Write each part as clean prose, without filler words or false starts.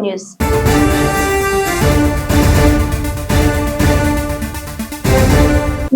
News.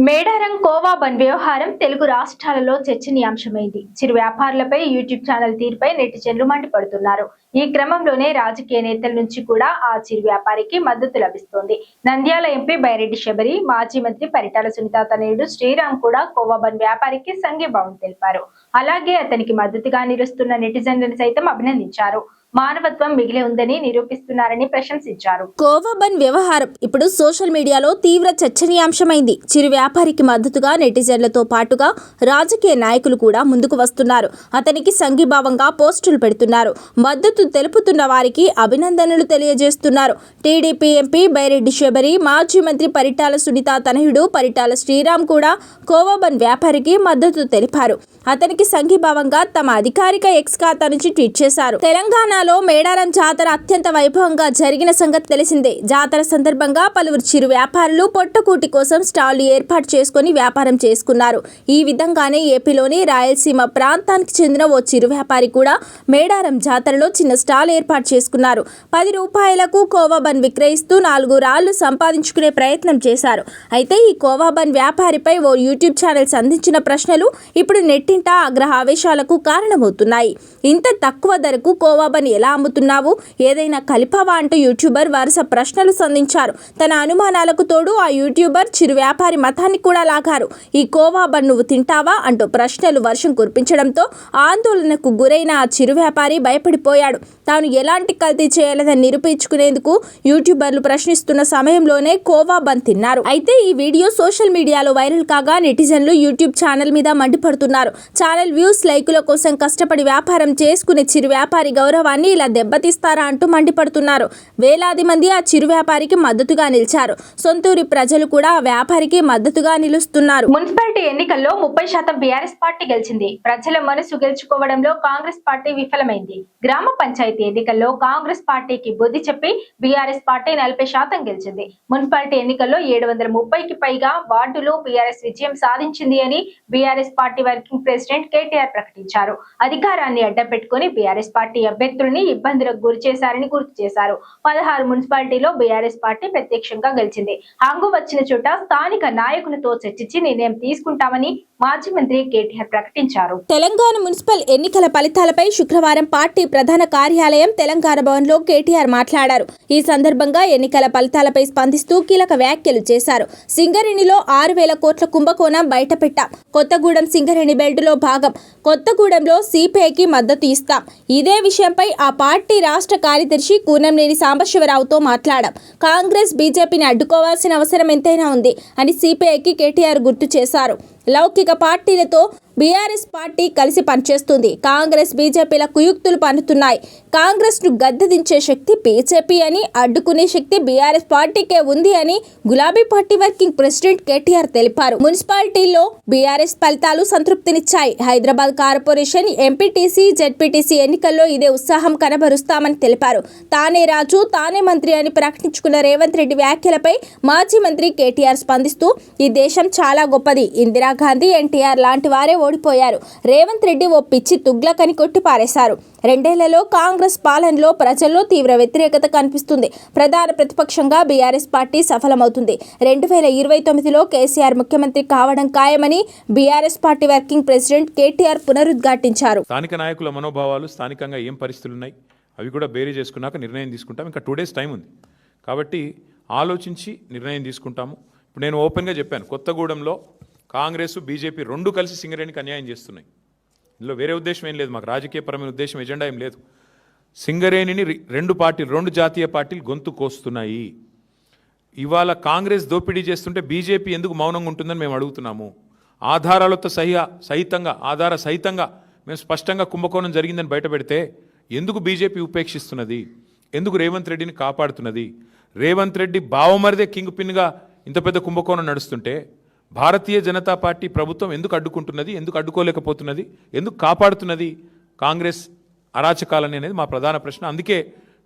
Medaram khoa bund వ్యవహారం తెలుగు రాష్ట్రాలలో చర్చనీయాంశమైంది. చిరు వ్యాపారులపై యూట్యూబ్ ఛానల్ తీరుపై నెటిజన్లు మండిపడుతున్నారు. ఈ క్రమంలోనే రాజకీయ నేతల నుంచి కూడా ఆ చిరు వ్యాపారికి మద్దతు లభిస్తోంది. నంద్యాల ఎంపీ బైరెడ్డి శబరి, మాజీ మంత్రి పరిటాల సునీత తనయుడు శ్రీరామ్ కూడా కోవా బండ్ వ్యాపారికి సంఘీభావం తెలిపారు. అలాగే అతనికి మద్దతుగా నిలుస్తున్న నెటిజన్లను సైతం అభినందించారు. మానవత్వం మిగిలి ఉందని నిరూపిస్తున్నారని ప్రశంసించారు. కోవా బండ్ వ్యవహారం ఇప్పుడు సోషల్ మీడియాలో తీవ్ర చర్చనీయాంశమైంది. చిరు వ్యాపారికి మద్దతుగా నెటిజన్లతో పాటుగా రాజకీయ నాయకులు కూడా ముందుకు వస్తున్నారు. అతనికి సంఘీభావంగా పోస్టులు పెడుతున్నారు. మద్దతు తెలుపుతున్న వారికి అభినందనలు తెలియజేస్తున్నారు. టీడీపీ ఎంపీ బైరెడ్డి శబరి, మాజీ మంత్రి పరిటాల సునీత తనయుడు పరిటాల శ్రీరామ్ కూడా కోవా బండ్ వ్యాపారికి మద్దతు తెలిపారు. అతనికి సంఘీభావంగా తమ అధికారిక ఎక్స్ ఖాతా నుంచి ట్వీట్ చేశారు. తెలంగాణలో మేడారం జాతర అత్యంత వైభవంగా జరిగిన సంగతి తెలిసిందే. జాతర సందర్భంగా పలువురు చిరు వ్యాపారులు పొట్టకూటి కోసం స్టాళ్లు ఏర్పాటు చేసుకుని వ్యాపారం చేసుకున్నారు. ఈ విధంగానే ఏపీలోని రాయలసీమ ప్రాంతానికి చెందిన ఓ చిరు వ్యాపారి కూడా మేడారం జాతరలో చిన్న స్టాల్ ఏర్పాటు చేసుకున్నారు. 10 రూపాయలకు కోవా బన్ విక్రయిస్తూ 4 రాళ్లు సంపాదించుకునే ప్రయత్నం చేశారు. అయితే ఈ కోవా బన్ వ్యాపారిపై ఓ యూట్యూబ్ ఛానల్ సంధించిన ప్రశ్నలు ఇప్పుడు నెట్టింట ఆగ్రహావేశాలకు కారణమవుతున్నాయి. ఇంత తక్కువ ధరకు కోవా బన్ ఎలా అమ్ముతున్నావు, ఏదైనా కలిపావా అంటూ యూట్యూబర్ వరుస ప్రశ్నలు సంధించారు. తన అనుమానాలకు తోడు ఆ యూట్యూబర్ చిరు వ్యాపారి మతాన్ని కూడా లాగారు. ఈ కోవా బన్ నువ్వు తింటావా అంటూ ప్రశ్నలు వర్షం కురిపించడంతో ఆందోళనకు గురైన ఆ చిరు వ్యాపారి భయపడిపోయాడు. తాను ఎలాంటి కల్తీ చేయలేదని నిరూపించుకునేందుకు యూట్యూబర్లు ప్రశ్నిస్తున్న సమయంలోనే కోవా బన్ తిన్నారు. అయితే ఈ వీడియో సోషల్ మీడియాలో వైరల్ కాగా నెటిజన్లు యూట్యూబ్ ఛానల్ మీద మండిపడుతున్నారు. ఛానల్ వ్యూస్, లైకుల కోసం కష్టపడి వ్యాపారం చేసుకునే చిరు వ్యాపారి గౌరవాన్ని ఇలా దెబ్బతీస్తారా అంటూ మండిపడుతున్నారు. వేలాది మంది ఆ చిరు వ్యాపారికి మద్దతుగా నిలిచారు. సొంతూరి ప్రజలు కూడా ఆ వ్యాపారికి మద్దతుగా నిలుస్తున్నారు. మున్సిపాలిటీ ఎన్నికల్లో 30% బీఆర్ఎస్ పార్టీ గెలిచింది. ప్రజల మనసు గెలుచుకోవడంలో కాంగ్రెస్ పార్టీ విఫలమైంది. గ్రామ పంచాయతీ ఎన్నికల్లో కాంగ్రెస్ పార్టీకి బుద్ధి చెప్పి బీఆర్ఎస్ పార్టీ 40% గెలిచింది. మున్సిపాలిటీ ఎన్నికల్లో 730కి పైగా వార్డులో బీఆర్ఎస్ విజయం సాధించింది అని BRS party working president KTR ప్రకటించారు. అధికారాన్ని అడ్డపెట్టుకుని బీఆర్ఎస్ పార్టీ అభ్యర్థుల్ని ఇబ్బందులకు గురి చేశారని గుర్తు చేశారు. 16 మున్సిపాలిటీలో బీఆర్ఎస్ పార్టీ ప్రత్యక్షంగా గెలిచింది. హంగు వచ్చిన చోట స్థానిక నాయకులతో చర్చించి నిర్ణయం తీసుకుంటామని మాజీ మంత్రి కేటీఆర్ ప్రకటించారు. తెలంగాణ మున్సిపల్ ఎన్నికల ఫలితాలపై శుక్రవారం పార్టీ ప్రధాన కార్యాలయం తెలంగాణ భవన్లో కేటీఆర్ మాట్లాడారు. ఈ సందర్భంగా ఎన్నికల ఫలితాలపై స్పందిస్తూ కీలక వ్యాఖ్యలు చేశారు. సింగరేణిలో 6,000 కోట్ల కుంభకోణం బయటపెట్టాం. కొత్తగూడెం సింగరేణి బెల్టులో భాగం. కొత్తగూడెంలో సిపిఐకి మద్దతు ఇస్తాం. ఇదే విషయంపై ఆ పార్టీ రాష్ట్ర కార్యదర్శి కూనంనేని సాంబశివరావుతో మాట్లాడాం. కాంగ్రెస్, బీజేపీని అడ్డుకోవాల్సిన అవసరం ఎంతైనా ఉంది అని సిపిఐకి కేటీఆర్ గుర్తు చేశారు. లౌకిక పార్టీలతో బీఆర్ఎస్ పార్టీ కలిసి పనిచేస్తుంది. కాంగ్రెస్, బీజేపీల కుయుక్తులు పన్నుతున్నాయి. కాంగ్రెస్ను గద్దెదించే శక్తి బీజేపీ అని, అడ్డుకునే శక్తి బీఆర్ఎస్ పార్టీకే ఉంది అని గులాబీ పార్టీ వర్కింగ్ ప్రెసిడెంట్ కేటీఆర్ తెలిపారు. మున్సిపాలిటీల్లో బీఆర్ఎస్ ఫలితాలు సంతృప్తినిచ్చాయి. హైదరాబాద్ కార్పొరేషన్, ఎంపీటీసీ, జెడ్పీటీసీ ఎన్నికల్లో ఇదే ఉత్సాహం కనబరుస్తామని తెలిపారు. తానే రాజు, తానే మంత్రి అని ప్రకటించుకున్న రేవంత్ రెడ్డి వ్యాఖ్యలపై మాజీ మంత్రి కేటీఆర్ స్పందిస్తూ ఈ దేశం చాలా గొప్పది. ఇందిరాగాంధీ, ఎన్టీఆర్ లాంటి వారే ఓడిపోయారు. రేవంత్ రెడ్డి ఓ పిచ్చి తుగ్లకని కొట్టిపారేశారు. 2 ఏళ్లలో కాంగ్రెస్ పాలనలో ప్రజల్లో తీవ్ర వ్యతిరేకత కనిపిస్తుంది. ప్రధాన ప్రతిపక్షంగా బీఆర్ఎస్ పార్టీ సఫలమవుతుంది. 2029లో కేసీఆర్ ముఖ్యమంత్రి కావడం ఖాయమని BRS party working president KTR పునరుద్ఘాటించారు. స్థానిక నాయకుల మనోభావాలు, స్థానికంగా ఏం పరిస్థితులు ఉన్నాయి అవి కూడా బేరీ చేసుకున్నాక నిర్ణయం తీసుకుంటాం. ఇంకా 2 days టైం ఉంది కాబట్టి ఆలోచించి నిర్ణయం తీసుకుంటాము. ఇప్పుడు నేను ఓపెన్గా చెప్పాను, కొత్తగూడెంలో కాంగ్రెస్, బీజేపీ 2 కలిసి సింగరేణికి అన్యాయం చేస్తున్నాయి. ఇందులో వేరే ఉద్దేశం ఏం లేదు, మాకు రాజకీయపరమైన ఉద్దేశం, ఎజెండా ఏం లేదు. సింగరేణిని 2 జాతీయ పార్టీలు గొంతు కోస్తున్నాయి. ఇవాళ కాంగ్రెస్ దోపిడీ చేస్తుంటే బీజేపీ ఎందుకు మౌనంగా ఉంటుందని మేము అడుగుతున్నాము. ఆధారాలతో ఆధార సహితంగా మేము స్పష్టంగా కుంభకోణం జరిగిందని బయటపెడితే ఎందుకు బీజేపీ ఉపేక్షిస్తున్నది, ఎందుకు రేవంత్ రెడ్డిని కాపాడుతున్నది? రేవంత్ రెడ్డి బావమరిదే కింగ్ పిన్గా ఇంత పెద్ద కుంభకోణం నడుస్తుంటే భారతీయ జనతా పార్టీ ప్రభుత్వం ఎందుకు అడ్డుకుంటున్నది, ఎందుకు అడ్డుకోలేకపోతున్నది, ఎందుకు కాపాడుతున్నది కాంగ్రెస్ అరాచకాలని అనేది మా ప్రధాన ప్రశ్న. అందుకే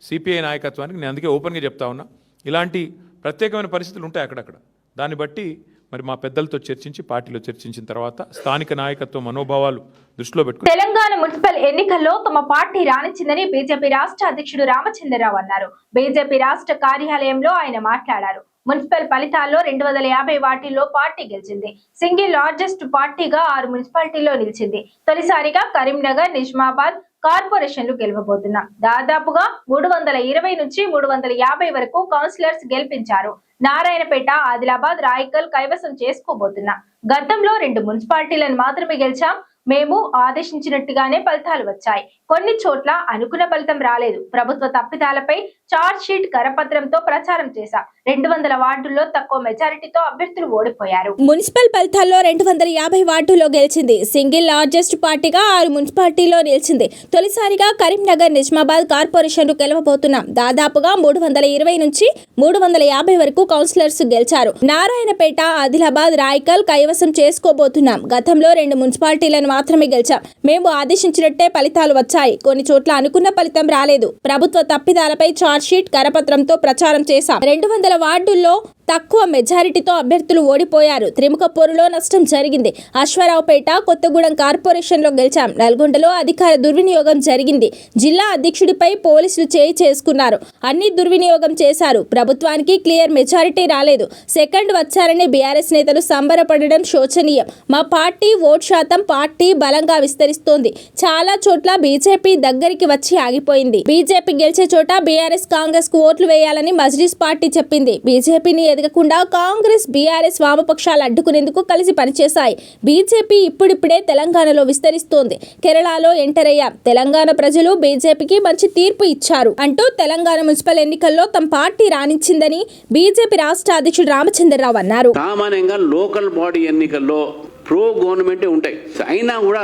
సిపిఐ నాయకత్వానికి నేను ఓపెన్గా చెప్తా ఉన్నా, ఇలాంటి ప్రత్యేకమైన పరిస్థితులు ఉంటాయి అక్కడక్కడ. దాన్ని బట్టి మరి మా పెద్దలతో చర్చించి పార్టీలో చర్చించిన తర్వాత స్థానిక నాయకత్వ మనోభావాలు దృష్టిలో పెట్టుకుని తెలంగాణ మున్సిపల్ ఎన్నికల్లో తమ పార్టీ రాణించిందని బీజేపీ రాష్ట్ర అధ్యక్షుడు రామచంద్రరావు అన్నారు. బీజేపీ రాష్ట్ర కార్యాలయంలో ఆయన మాట్లాడారు. మున్సిపల్ ఫలితాల్లో 250 వార్డుల్లో పార్టీ గెలిచింది. సింగిల్ లార్జెస్ట్ పార్టీగా 6 మున్సిపాలిటీల్లో నిలిచింది. తొలిసారిగా కరీంనగర్, నిజామాబాద్ కార్పొరేషన్లు గెలవబోతున్నాం. దాదాపుగా 320 నుంచి 350 వరకు కౌన్సిలర్స్ గెలిపించారు. నారాయణపేట, ఆదిలాబాద్, రాయకల్ కైవసం చేసుకోబోతున్నాం. గతంలో 2 మున్సిపాలిటీలను మాత్రమే గెలిచాం. మేము ఆదేశించినట్టుగానే ఫలితాలు వచ్చాయి. కొన్ని చోట్ల అనుకున్న ఫలితం రాలేదు. ప్రభుత్వ తప్పిదాలపై చార్జ్ షీట్ కరపత్రంతో ప్రచారం చేశాం. 200 వార్డుల్లో తక్కువ మెజారిటీతో అభ్యర్థులు ఓడిపోయారు. మున్సిపల్ ఫలితాల్లో 250 వార్డుల్లో గెలిచింది. సింగిల్ లార్జెస్ట్ పార్టీగా 6 మున్సిపాలిటీలో నిలిచింది. తొలిసారిగా కరీంనగర్, నిజామాబాద్ కార్పొరేషన్లు గెలవబోతున్నాం. దాదాపుగా 320 నుంచి 350 వరకు కౌన్సిలర్స్ గెలిచారు. నారాయణపేట, ఆదిలాబాద్, రాయకల్ కైవసం చేసుకోబోతున్నాం. గతంలో 2 మున్సిపాలిటీలను మాత్రమే గెలిచాం. మేము ఆదేశించినట్టే ఫలితాలు వచ్చాయి. కొన్ని చోట్ల అనుకున్న ఫలితం రాలేదు. ప్రభుత్వ తప్పిదాలపై చార్జ్ షీట్ కరపత్రంతో ప్రచారం చేశాం. 200 వార్డుల్లో తక్కువ మెజారిటీతో అభ్యర్థులు ఓడిపోయారు. త్రిముఖపూరులో నష్టం జరిగింది. అశ్వారావుపేట, కొత్తగూడెం కార్పొరేషన్లో గెలిచాం. నల్గొండలో అధికార దుర్వినియోగం జరిగింది. జిల్లా అధ్యక్షుడిపై పోలీసులు చేయి చేసుకున్నారు. అన్ని దుర్వినియోగం చేశారు. ప్రభుత్వానికి క్లియర్ మెజారిటీ రాలేదు. సెకండ్ వచ్చారని బీఆర్ఎస్ నేతలు సంబరపడడం శోచనీయం. మా పార్టీ ఓట్ శాతం పార్టీ బలంగా విస్తరిస్తోంది. చాలా చోట్ల బీజేపీ దగ్గరికి వచ్చి ఆగిపోయింది. బీజేపీ గెలిచే చోట బీఆర్ఎస్, కాంగ్రెస్ కు ఓట్లు వేయాలని మజ్లిస్ పార్టీ చెప్పింది. బీజేపీని ఎదగకుండా కాంగ్రెస్, బీఆర్ఎస్ వామపక్షాలు అడ్డుకునేందుకు కలిసి పనిచేశాయి. బీజేపీ ఇప్పుడిప్పుడే తెలంగాణలో విస్తరిస్తోంది. కేరళలో ఎంటర్ అయ్యాం. తెలంగాణ ప్రజలు బీజేపీకి మంచి తీర్పు ఇచ్చారు అంటూ తెలంగాణ మున్సిపల్ ఎన్నికల్లో తమ పార్టీ రాణించిందని బీజేపీ రాష్ట్ర అధ్యక్షుడు రామచంద్రరావు అన్నారు. సామాన్యంగా లోకల్ బాడీ ఎన్నికల్లో ప్రో గవర్నమెంటే ఉంటాయి. అయినా కూడా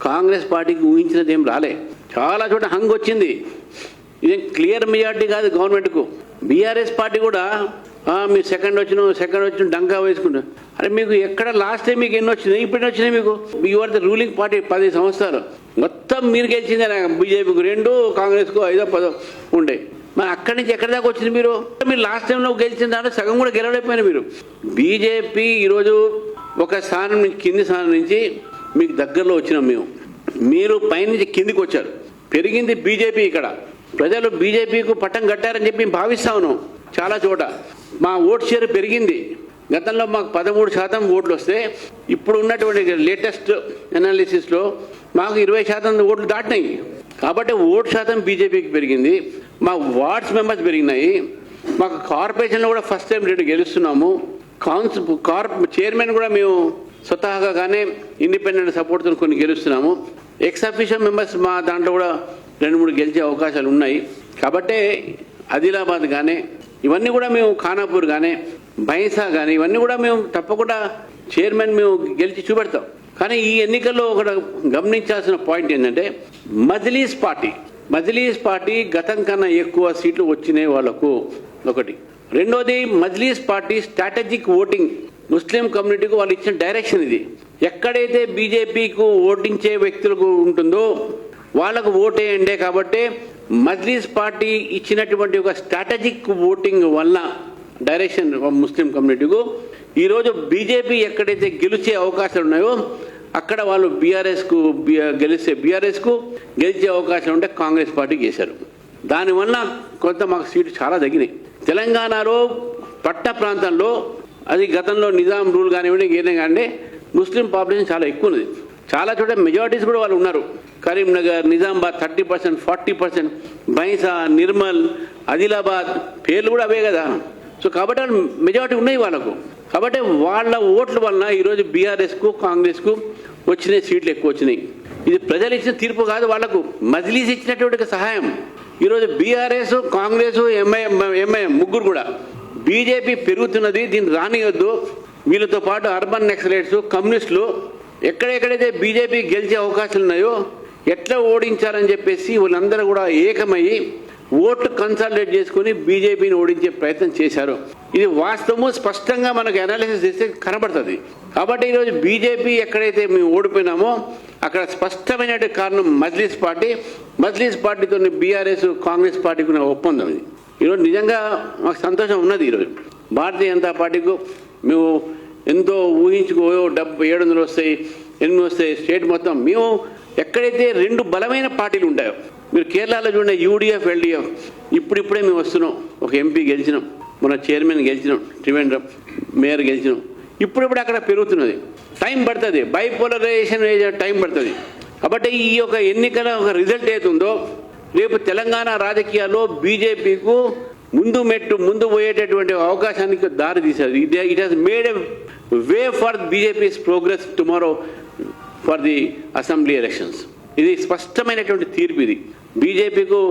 కాంగ్రెస్ పార్టీకి ఊహించినది ఏం రాలే. చాలా చోట హంగ్ వచ్చింది. ఇదేం క్లియర్ మెజార్టీ కాదు గవర్నమెంట్కు. బీఆర్ఎస్ పార్టీ కూడా మీరు సెకండ్ వచ్చిన డంకా వేసుకుంటారు. అరే మీకు ఎక్కడ లాస్ట్ టైం మీకు ఎన్ని వచ్చినాయి, ఇప్పుడు వచ్చినాయి మీకు? You are the ruling party 10 సంవత్సరాలు మొత్తం మీరు గెలిచిందే. బీజేపీకి 2, కాంగ్రెస్కు 5, 10 ఉండే. మరి అక్కడి నుంచి ఎక్కడి దాకా వచ్చింది? మీరు లాస్ట్ టైంలో గెలిచిన దాంట్లో సగం కూడా గెలవలేకపోయినా మీరు. బీజేపీ ఈరోజు ఒక స్థానం నుంచి, కింది స్థానం నుంచి మీకు దగ్గరలో వచ్చినాం మేము. మీరు పైనుంచి కిందికి వచ్చారు. పెరిగింది బీజేపీ. ఇక్కడ ప్రజలు బీజేపీకు పట్టం కట్టారని చెప్పి భావిస్తా ఉన్నాం. చాలా చోట మా ఓట్ షేర్ పెరిగింది. గతంలో మాకు 13% ఓట్లు వస్తే ఇప్పుడు ఉన్నటువంటి లేటెస్ట్ అనాలిసిస్లో మాకు 20% ఓట్లు దాటినాయి. కాబట్టి ఓటు శాతం బీజేపీకి పెరిగింది. మా వార్డ్స్ మెంబర్స్ పెరిగినాయి. మాకు కార్పొరేషన్లో కూడా ఫస్ట్ టైం 2 గెలుస్తున్నాము. చైర్మన్ కూడా మేము స్వతహాగానే ఇండిపెండెంట్ సపోర్ట్తో కొన్ని గెలుస్తున్నాము. ఎక్స్ అఫీషియల్ మెంబర్స్ మా దాంట్లో కూడా 2-3 గెలిచే అవకాశాలు ఉన్నాయి. కాబట్టే ఆదిలాబాద్ కానీ ఇవన్నీ కూడా మేము, ఖానాపూర్ కానీ, బైసా కానీ ఇవన్నీ కూడా మేము తప్పకుండా చైర్మన్ మేము గెలిచి చూపెడతాం. కానీ ఈ ఎన్నికల్లో ఒకటి గమనించాల్సిన పాయింట్ ఏంటంటే మజ్లిస్ పార్టీ గతం కన్నా ఎక్కువ సీట్లు వచ్చినాయి వాళ్ళకు ఒకటి. రెండోది మజ్లిస్ పార్టీ స్ట్రాటజిక్ ఓటింగ్ ముస్లిం కమ్యూనిటీకి వాళ్ళు ఇచ్చిన డైరెక్షన్ ఇది. ఎక్కడైతే బీజేపీకు ఓటించే వ్యక్తులకు ఉంటుందో వాళ్ళకు ఓటేయండి. కాబట్టి మజ్లిస్ పార్టీ ఇచ్చినటువంటి ఒక స్ట్రాటజిక్ ఓటింగ్ వల్ల డైరెక్షన్ ముస్లిం కమ్యూనిటీకు ఈరోజు బీజేపీ ఎక్కడైతే గెలిచే అవకాశాలు ఉన్నాయో అక్కడ వాళ్ళు బీఆర్ఎస్కు గెలిచే అవకాశాలు ఉంటే కాంగ్రెస్ పార్టీకి వేశారు. దానివల్ల కొంత మాకు సీట్లు చాలా తగ్గినాయి. తెలంగాణలో పట్ట ప్రాంతాల్లో అది గతంలో నిజాం రూల్ కానివ్వండి, ఏదైనా కానీ ముస్లిం పాపులేషన్ చాలా ఎక్కువ ఉన్నది. చాలా చోట మెజారిటీస్ కూడా వాళ్ళు ఉన్నారు. కరీంనగర్, నిజామాబాద్ 30%, 40%, బైసా, నిర్మల్, ఆదిలాబాద్ పేర్లు కూడా అవే కదా. సో కాబట్టి మెజారిటీ ఉన్నాయి వాళ్ళకు. కాబట్టి వాళ్ళ ఓట్ల వలన ఈరోజు బీఆర్ఎస్కు, కాంగ్రెస్కు వచ్చిన సీట్లు ఎక్కువ వచ్చినాయి. ఇది ప్రజలు ఇచ్చిన తీర్పు కాదు, వాళ్ళకు మజ్లిస్ ఇచ్చినటువంటి సహాయం. ఈరోజు బీఆర్ఎస్, కాంగ్రెస్, ఎంఐఎం ముగ్గురు కూడా బీజేపీ పెరుగుతున్నది, దీన్ని రానియొద్దు. వీళ్ళతో పాటు అర్బన్ నక్సలైట్స్, కమ్యూనిస్టులు ఎక్కడెక్కడైతే బీజేపీ గెలిచే అవకాశాలు ఉన్నాయో ఎట్లా ఓడించారని చెప్పేసి వాళ్ళందరూ కూడా ఏకమయ్యి ఓట్లు కన్సాలిడేట్ చేసుకుని బీజేపీని ఓడించే ప్రయత్నం చేశారు. ఇది వాస్తవము, స్పష్టంగా మనకు అనాలిసిస్ చేస్తే కనబడుతుంది. కాబట్టి ఈరోజు బీజేపీ ఎక్కడైతే మేము ఓడిపోయినామో అక్కడ స్పష్టమైన కారణం మజ్లిస్ పార్టీతో బీఆర్ఎస్, కాంగ్రెస్ పార్టీకి ఉన్న ఒప్పందం. ఇది ఈరోజు నిజంగా మాకు సంతోషం ఉన్నది. ఈరోజు భారతీయ జనతా పార్టీకు మేము ఎంతో ఊహించుకో 700 వస్తాయి 800 వస్తాయి స్టేట్ మొత్తం. మేము ఎక్కడైతే 2 బలమైన పార్టీలు ఉంటాయో, మీరు కేరళలో చూడండి UDF LDF, ఇప్పుడిప్పుడే మేము వస్తున్నాం. ఒక MP గెలిచినాం, మన చైర్మన్ గెలిచినాం, త్రివేంద్రం మేయర్ గెలిచినాం. ఇప్పుడిప్పుడు అక్కడ పెరుగుతున్నది. టైం పడుతుంది, బైపోలరైజేషన్ టైం పడుతుంది. కాబట్టి ఈ యొక్క ఎన్నికల ఒక రిజల్ట్ ఏతుందో రేపు తెలంగాణ రాజకీయాల్లో బీజేపీకు ముందు పోయేటటువంటి అవకాశానికి దారి తీసేది. It has made a way for BJP's progress tomorrow for the assembly elections. ఇది స్పష్టమైనటువంటి తీర్పు. ఇది బీజేపీకు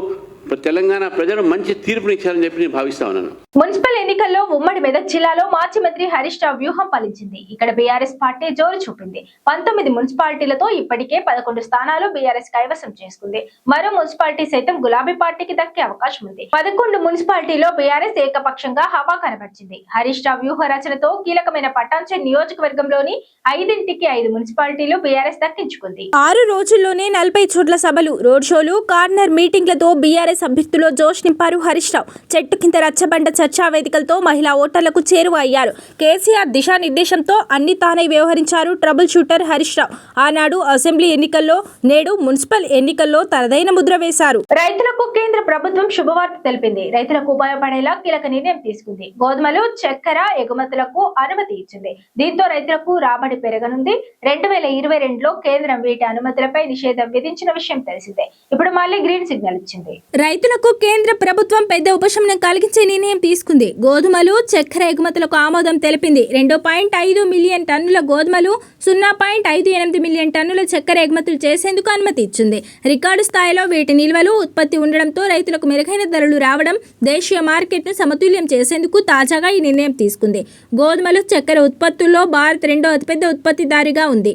తెలంగాణ ప్రజలు మంచి తీర్పునిచ్చారని చెప్పి నేను భావిస్తా ఉన్నాను. మున్సిపల్ ఎన్నికల్లో ఉమ్మడి మెదక్ జిల్లాలో మాజీ మంత్రి హరీష్ రావు వ్యూహం ఫలించింది. ఇక్కడ బీఆర్ఎస్ పార్టీ జోరు చూపింది. 19 మున్సిపాలిటీలతో ఇప్పటికే 11 స్థానాలు బీఆర్ఎస్ కైవసం చేసుకుంది. మరో మున్సిపాలిటీ సైతం గులాబీ పార్టీకి దక్కే అవకాశం ఉంది. 11 మున్సిపాలిటీలో బీఆర్ఎస్ ఏకపక్షంగా హవా కనబర్చింది. హరీష్ రావు వ్యూహ రచనతో కీలకమైన పటాన్చెరు నియోజకవర్గంలోని 5కి 5 మున్సిపాలిటీలు బీఆర్ఎస్ దక్కించుకుంది. 6 రోజుల్లోనే 40 చోట్ల సభలు, రోడ్ షోలు, కార్నర్ మీటింగ్లతో బీఆర్ఎస్ అభ్యర్థుల్లో జోష్ నింపారు హరీష్ రావు. చెట్టు కింద రచ్చబండ చర్చా వేదికలతో మహిళా ఓటర్లకు చేరువ అయ్యారు. కేసీఆర్ దిశానిర్దేశంతో అన్ని తానై వ్యవహరించారు ట్రబుల్ షూటర్ హరీష్ రావు. ఆనాడు అసెంబ్లీ ఎన్నికల్లో, నేడు మున్సిపల్ ఎన్నికల్లో తనదైన ముద్ర వేశారు. రైతులకు కేంద్ర ప్రభుత్వం శుభవార్త తెలిపింది. రైతులకు ఉపయోగపడేలా కీలక నిర్ణయం తీసుకుంది. గోధుమలు, చక్కెర ఎగుమతులకు అనుమతి ఇచ్చింది. దీంతో రైతులకు రాబడి పెరగనుంది. 2022లో కేంద్రం వీటి అనుమతులపై నిషేధం విధించిన విషయం తెలిసిందే. ఇప్పుడు మళ్ళీ గ్రీన్ సిగ్నల్ ఇచ్చింది. రైతులకు కేంద్ర ప్రభుత్వం పెద్ద ఉపశమనం కలిగించే నిర్ణయం తీసుకుంది. గోధుమలు, చక్కెర ఎగుమతులకు ఆమోదం తెలిపింది. 2.5 మిలియన్ టన్నుల గోధుమలు, 0.58 మిలియన్ టన్నుల చక్కెర ఎగుమతులు చేసేందుకు అనుమతి ఇచ్చింది. రికార్డు స్థాయిలో వీటి నిల్వలు, ఉత్పత్తి ఉండడంతో రైతులకు మెరుగైన ధరలు రావడం, దేశీయ మార్కెట్ను సమతుల్యం చేసేందుకు తాజాగా ఈ నిర్ణయం తీసుకుంది. గోధుమలు, చక్కెర ఉత్పత్తుల్లో భారత్ 2వ అతిపెద్ద ఉత్పత్తిదారుగా ఉంది.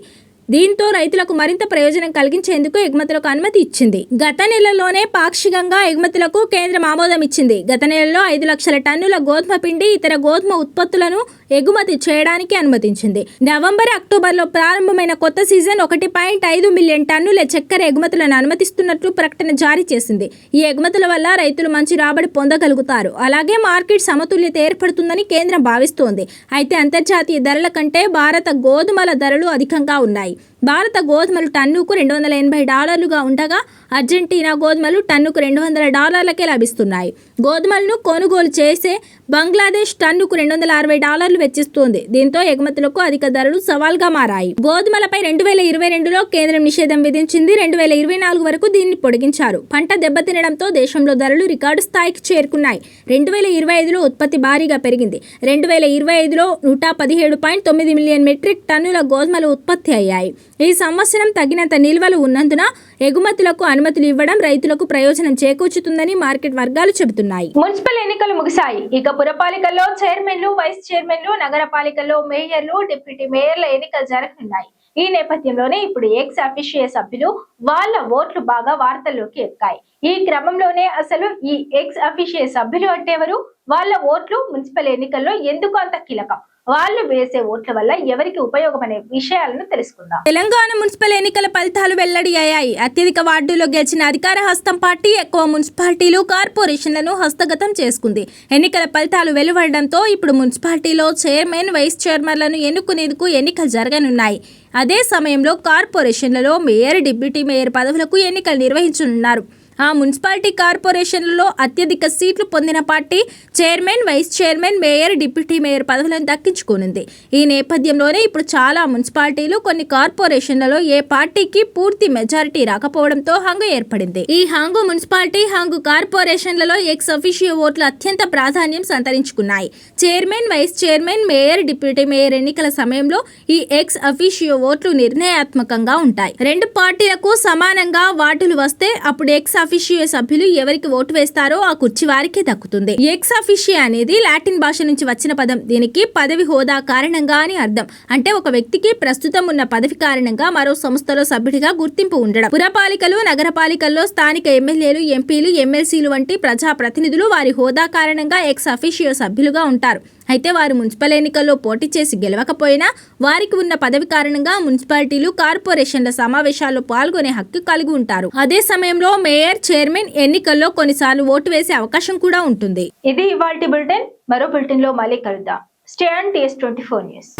దీంతో రైతులకు మరింత ప్రయోజనం కలిగించేందుకు ఎగుమతులకు అనుమతి ఇచ్చింది. గత నెలలోనే పాక్షికంగా ఎగుమతులకు కేంద్రం ఆమోదం ఇచ్చింది. గత నెలలో 5 లక్షల టన్నుల గోధుమ పిండి, ఇతర గోధుమ ఉత్పత్తులను ఎగుమతి చేయడానికి అనుమతించింది. నవంబర్, అక్టోబర్లో ప్రారంభమైన కొత్త సీజన్ 1.5 మిలియన్ టన్నుల చక్కెర ఎగుమతులను అనుమతిస్తున్నట్లు ప్రకటన జారీ చేసింది. ఈ ఎగుమతుల వల్ల రైతులు మంచి రాబడి పొందగలుగుతారు. అలాగే మార్కెట్ సమతుల్యత ఏర్పడుతుందని కేంద్రం భావిస్తోంది. అయితే అంతర్జాతీయ ధరల కంటే భారత గోధుమల ధరలు అధికంగా ఉన్నాయి. భారత గోధుమలు టన్నుకు $280గా ఉండగా అర్జెంటీనా గోధుమలు టన్నుకు $200కే లభిస్తున్నాయి. గోధుమలను కొనుగోలు చేసే బంగ్లాదేశ్ టన్నుకు $260 వెచ్చిస్తోంది. దీంతో ఎగుమతులకు అధిక ధరలు సవాల్గా మారాయి. గోధుమలపై 2022లో కేంద్రం నిషేధం విధించింది. 2024 వరకు దీన్ని పొడిగించారు. పంట దెబ్బతినడంతో దేశంలో ధరలు రికార్డు స్థాయికి చేరుకున్నాయి. 2025లో ఉత్పత్తి భారీగా పెరిగింది. 2025లో 117.9 మిలియన్ మెట్రిక్ టన్నుల గోధుమలు ఉత్పత్తి అయ్యాయి. ఈ సంవత్సరం తగినంత నిల్వలు ఉన్నందున ఎగుమతులకు అనుమతులు ఇవ్వడం రైతులకు ప్రయోజనం చేకూర్చుతుందని మార్కెట్ వర్గాలు చెబుతున్నాయి. మున్సిపల్ ఎన్నికలు ముగిశాయి. ఇక పురపాలికల్లో చైర్మన్లు, వైస్ చైర్మన్లు, నగరపాలికల్లో మేయర్లు, డిప్యూటీ మేయర్ల ఎన్నికలు జరగనున్నాయి. ఈ నేపథ్యంలోనే ఇప్పుడు ఎక్స్ అఫీషియే సభ్యులు వాళ్ళ ఓట్లు బాగా వార్తల్లోకి ఎక్కాయి. ఈ క్రమంలోనే అసలు ఈ ఎక్స్ అఫీషియే సభ్యులు అంటే ఎవరు, వాళ్ళ ఓట్లు మున్సిపల్ ఎన్నికల్లో ఎందుకు అంత కీలకం, వాళ్ళు వేసే ఓట్ల వల్ల ఎవరికి ఉపయోగం అనే విషయాలను తెలుసుకుందాం. తెలంగాణ మున్సిపల్ ఎన్నికల ఫలితాలు వెల్లడి అయ్యాయి. అత్యధిక వార్డుల్లో గెలిచిన అధికార హస్తం పార్టీ ఎక్కువ మున్సిపాలిటీలు, కార్పొరేషన్లను హస్తగతం చేసుకుంది. ఎన్నికల ఫలితాలు వెలువడడంతో ఇప్పుడు మున్సిపాలిటీలో చైర్మన్, వైస్ చైర్మన్లను ఎన్నుకునేందుకు ఎన్నికలు జరగనున్నాయి. అదే సమయంలో కార్పొరేషన్లలో మేయర్, డిప్యూటీ మేయర్ పదవులకు ఎన్నికలు నిర్వహించనున్నారు. ఆ మున్సిపాలిటీ, కార్పొరేషన్లలో అత్యధిక సీట్లు పొందిన party chairman, vice chairman, mayor, deputy mayor పదవులను దక్కించుకోనుంది. ఈ నేపథ్యంలోనే ఇప్పుడు చాలా మున్సిపాలిటీలు, కొన్ని కార్పొరేషన్లలో ఏ పార్టీకి పూర్తి మెజారిటీ రాకపోవడంతో హంగు ఏర్పడింది. ఈ హంగు మున్సిపాలిటీ, హంగు కార్పొరేషన్లలో ఎక్స్ అఫీషియో ఓట్లు అత్యంత ప్రాధాన్యం సంతరించుకున్నాయి. Chairman, vice chairman, mayor, deputy mayor ఎన్నికల సమయంలో ఈ ఎక్స్ అఫీషియో ఓట్లు నిర్ణయాత్మకంగా ఉంటాయి. 2 పార్టీలకు సమానంగా వార్డులు వస్తే అప్పుడు ఎక్స్ అఫీషియో సభ్యులు ఎవరికి ఓటు వేస్తారో ఆ కుర్చీ వారికే దక్కుతుంది. ఎక్స్ అఫీషియో అనేది లాటిన్ భాష నుంచి వచ్చిన పదం. దీనికి పదవి హోదా కారణంగా అని అర్థం. అంటే ఒక వ్యక్తికి ప్రస్తుతం ఉన్న పదవి కారణంగా మరో సంస్థలో సభ్యుడిగా గుర్తింపు ఉండడం. పురపాలికలు, నగరపాలికల్లో స్థానిక ఎమ్మెల్యేలు, ఎంపీలు, ఎమ్మెల్సీలు వంటి ప్రజా ప్రతినిధులు వారి హోదా కారణంగా ఎక్స్ అఫీషియో సభ్యులుగా ఉంటారు. అయితే వారు మున్సిపల్ ఎన్నికల్లో పోటీ చేసి గెలవకపోయినా వారికి ఉన్న పదవి కారణంగా మున్సిపాలిటీలు, కార్పొరేషన్ల సమావేశాల్లో పాల్గొనే హక్కు కలిగి ఉంటారు. అదే సమయంలో మేయర్, చైర్మన్ ఎన్నికల్లో కొన్నిసార్లు ఓటు వేసే అవకాశం కూడా ఉంటుంది. ఇది ఇవాల్టి బులెటిన్. మరో బులెటిన్ లో మళ్ళీ కలుద్దాం. Stay on TS24 news.